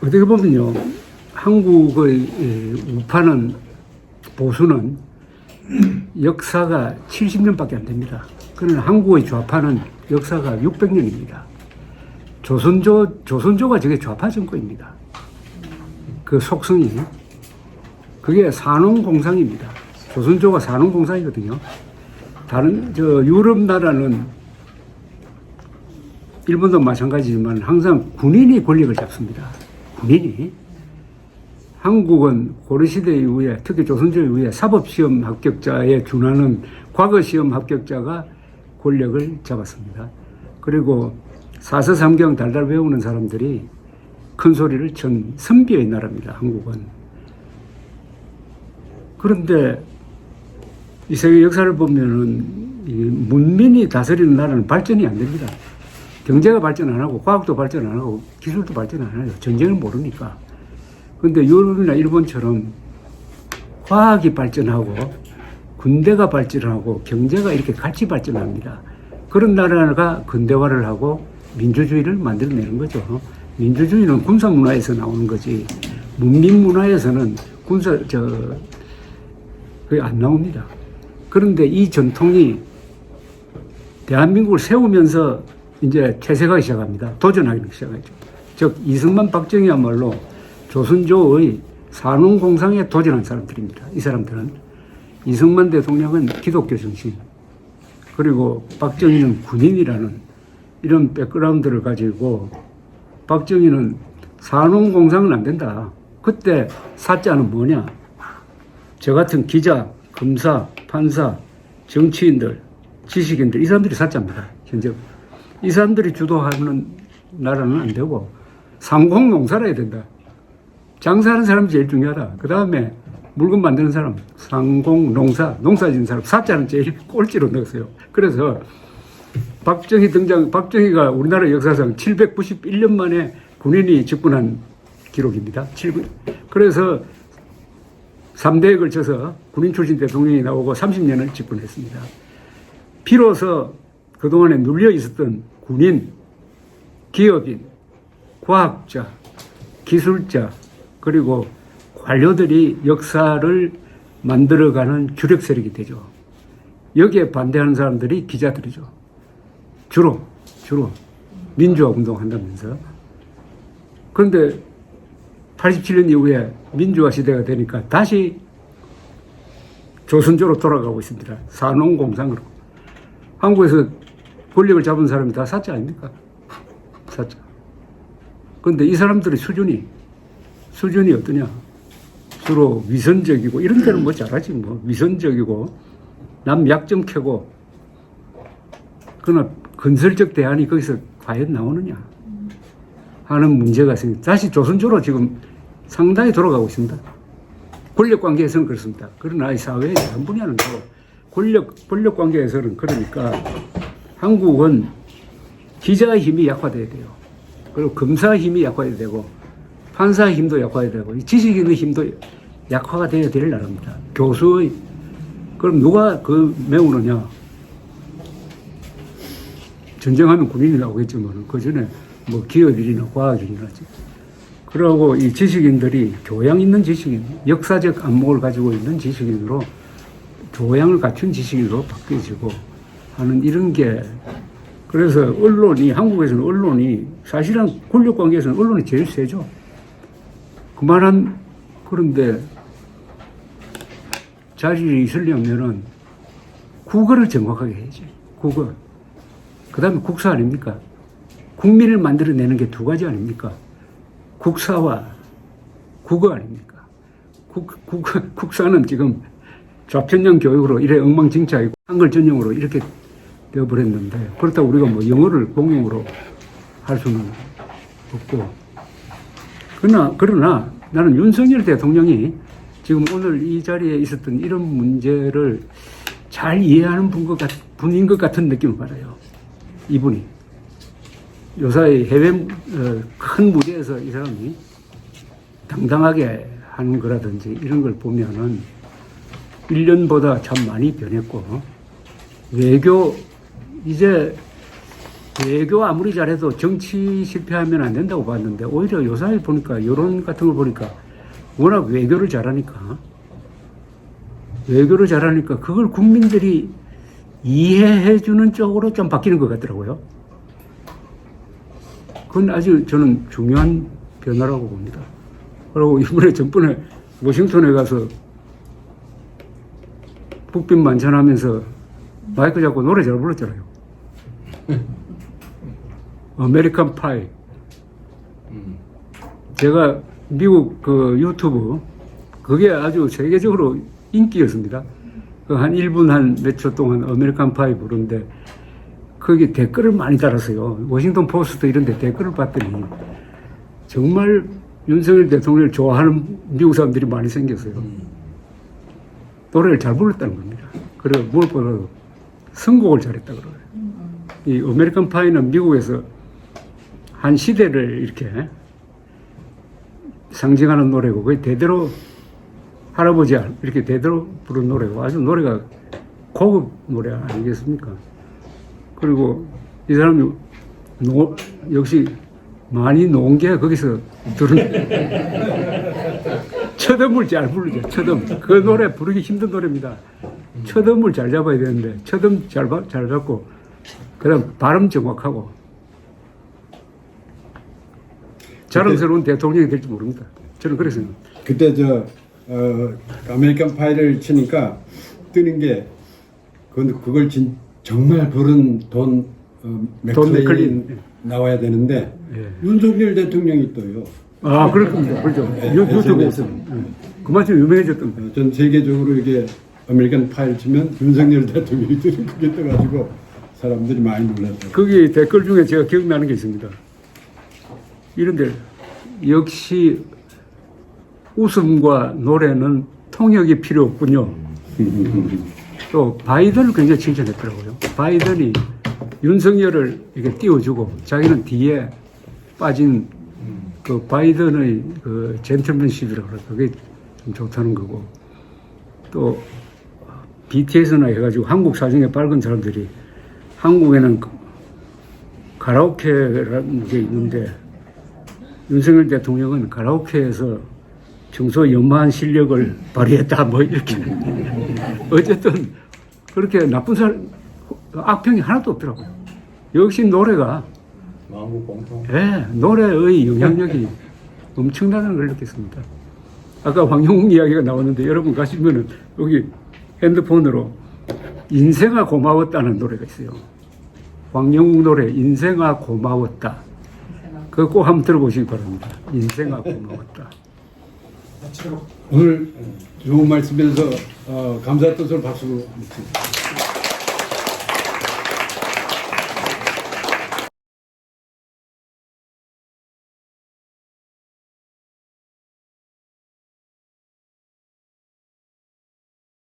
어떻게 보면요, 한국의 우파는, 보수는 역사가 70년밖에 안 됩니다. 그러나 한국의 좌파는 역사가 600년입니다. 조선조가 저게 좌파 정권입니다. 그 속성이. 그게 산업공상입니다. 조선조가 산업공상이거든요. 다른, 유럽 나라는, 일본도 마찬가지지만 항상 군인이 권력을 잡습니다. 군인이. 한국은 고려시대 이후에, 특히 조선조 이후에 사법시험 합격자에 준하는 과거시험 합격자가 권력을 잡았습니다. 그리고 사서삼경 달달 외우는 사람들이 큰 소리를 친 선비의 나라입니다. 한국은. 그런데 이 세계 역사를 보면은 이 문민이 다스리는 나라는 발전이 안 됩니다. 경제가 발전 안 하고 과학도 발전 안 하고 기술도 발전 안 해요. 전쟁을 모르니까. 근데 유럽이나 일본처럼 과학이 발전하고 군대가 발전하고 경제가 이렇게 같이 발전합니다. 그런 나라가 근대화를 하고 민주주의를 만들어내는 거죠. 민주주의는 군사 문화에서 나오는 거지. 문민 문화에서는 그게 안 나옵니다. 그런데 이 전통이 대한민국을 세우면서 이제 퇴색하기 시작합니다. 도전하기 시작하죠. 즉, 이승만, 박정희야말로 조선조의 산업공상에 도전한 사람들입니다. 이 사람들은. 이승만 대통령은 기독교 정신, 그리고 박정희는 군인이라는 이런 백그라운드를 가지고, 박정희는 산업공상은 안 된다. 그때 사자는 뭐냐? 저 같은 기자, 검사, 판사, 정치인들, 지식인들, 이 사람들이 사자입니다. 현재. 이 사람들이 주도하는 나라는 안 되고, 상공농사라 해야 된다. 장사하는 사람이 제일 중요하다. 그 다음에 물건 만드는 사람, 상공농사, 농사 짓는 사람, 사자는 제일 꼴찌로 넣었어요. 그래서 박정희가 우리나라 역사상 791년 만에 군인이 집권한 기록입니다. 그래서 3대에 걸쳐서 군인 출신 대통령이 나오고 30년을 집권했습니다. 비로소 그동안에 눌려 있었던 군인, 기업인, 과학자, 기술자, 그리고 관료들이 역사를 만들어가는 주력 세력이 되죠. 여기에 반대하는 사람들이 기자들이죠. 주로 민주화 운동한다면서. 그런데 87년 이후에 민주화 시대가 되니까 다시 조선조로 돌아가고 있습니다. 산업공상으로. 한국에서 권력을 잡은 사람이 다 사자 아닙니까? 사자. 그런데 이 사람들의 수준이 어떠냐? 주로 위선적이고, 이런 데는 뭐 잘하지, 뭐. 위선적이고, 남 약점 캐고, 그러나 건설적 대안이 거기서 과연 나오느냐? 하는 문제가 생깁니다. 다시 조선조로 지금 상당히 돌아가고 있습니다. 권력 관계에서는 그렇습니다. 그러나 이 사회의 다른 분야는 권력 관계에서는 그러니까 한국은 기자의 힘이 약화돼야 돼요. 그리고 검사의 힘이 약화돼야 되고, 판사의 힘도 약화돼야 되고, 지식인의 힘도 약화가 돼야 될 나라입니다. 교수의. 그럼 누가 그 메우느냐? 전쟁하면 군인이 나오겠지만, 그 전에 뭐 기업인이나 과학인이나지. 그러고 이 지식인들이 교양 있는 지식인, 역사적 안목을 가지고 있는 지식인으로, 교양을 갖춘 지식인으로 바뀌어지고 하는 이런 게, 그래서 한국에서는 언론이, 사실은 권력 관계에서는 언론이 제일 세죠. 그런데 자리에 있으려면은 국어를 정확하게 해야지. 국어. 그 다음에 국사 아닙니까? 국민을 만들어내는 게 두 가지 아닙니까? 국사와 국어 아닙니까? 국사는 지금 좌편향 교육으로 이래 엉망진창이고 한글 전형으로 이렇게 되어버렸는데, 그렇다고 우리가 뭐 영어를 공용으로 할 수는 없고. 그러나 나는 윤석열 대통령이 지금 오늘 이 자리에 있었던 이런 문제를 잘 이해하는 분인 것 같은 느낌을 받아요. 이분이. 요사이 해외 큰 무대에서 이 사람이 당당하게 하는 거라든지 이런 걸 보면은 1년보다 참 많이 변했고, 외교, 이제 외교 아무리 잘해도 정치 실패하면 안 된다고 봤는데 오히려 요사이 보니까 여론 같은 걸 보니까 워낙 외교를 잘하니까 그걸 국민들이 이해해주는 쪽으로 좀 바뀌는 것 같더라고요. 그건 아주 저는 중요한 변화라고 봅니다. 그리고 이번에 전번에 워싱턴에 가서 북빛 만찬하면서 마이크 잡고 노래 잘 불렀잖아요. 아메리칸 파이. 제가 미국 그 유튜브 그게 아주 세계적으로 인기였습니다. 그 한 1분 한 몇 초 동안 아메리칸 파이 부르는데 거기 댓글을 많이 달았어요. 워싱턴 포스트 이런 데 댓글을 봤더니 정말 윤석열 대통령을 좋아하는 미국 사람들이 많이 생겼어요. 노래를 잘 불렀다는 겁니다. 그리고 무엇보다도 선곡을 잘했다 그래요. 이 아메리칸 파이는 미국에서 한 시대를 이렇게 상징하는 노래고 거의 대대로 할아버지 이렇게 대대로 부른 노래고 아주 노래가 고급 노래 아니겠습니까? 그리고 이 사람이 역시 많이 놓은 게 거기서 들은 첫음을 잘 부르죠. 첫음. 그 노래 부르기 힘든 노래입니다. 첫음을 잘 잡아야 되는데 첫음 잘 잡고 그다음 발음 정확하고 자랑스러운 대통령이 될지 모릅니다. 저는 그래서 그때 아메리칸 파이를 치니까 뜨는 게 그걸 정말 부른 돈 맥클린 나와야 되는데 윤석열 대통령이 떠요. 아 그렇군요. 그렇죠. 유튜브에서 그만큼 유명해졌던 거예요. 전 세계적으로 이게 아메리칸 파이를 치면 윤석열 대통령이 뜨는 그게 떠가지고 사람들이 많이 놀랐어요. 거기 댓글 중에 제가 기억나는 게 있습니다. 이런데 역시 웃음과 노래는 통역이 필요 없군요. 또 바이든을 굉장히 칭찬했더라고요. 바이든이 윤석열을 이렇게 띄워주고 자기는 뒤에 빠진 그 바이든의 그 젠틀맨십이라고 그래요. 그게 좀 좋다는 거고 또 BTS나 해가지고 한국 사정에 밝은 사람들이 한국에는 가라오케라는 게 있는데 윤석열 대통령은 가라오케에서 평소 연마한 실력을 발휘했다 뭐 이렇게 어쨌든 그렇게 나쁜 악평이 하나도 없더라고요. 역시 노래가 노래의 영향력이 엄청나다는 걸 느꼈습니다. 아까 황영웅 이야기가 나왔는데 여러분 가시면은 여기 핸드폰으로 인생아 고마웠다는 노래가 있어요. 황영웅 노래 인생아 고마웠다. 그거 꼭 한번 들어보시기 바랍니다. 인생아 고마웠다. 오늘 좋은 말씀에서 감사 뜻으로 박수.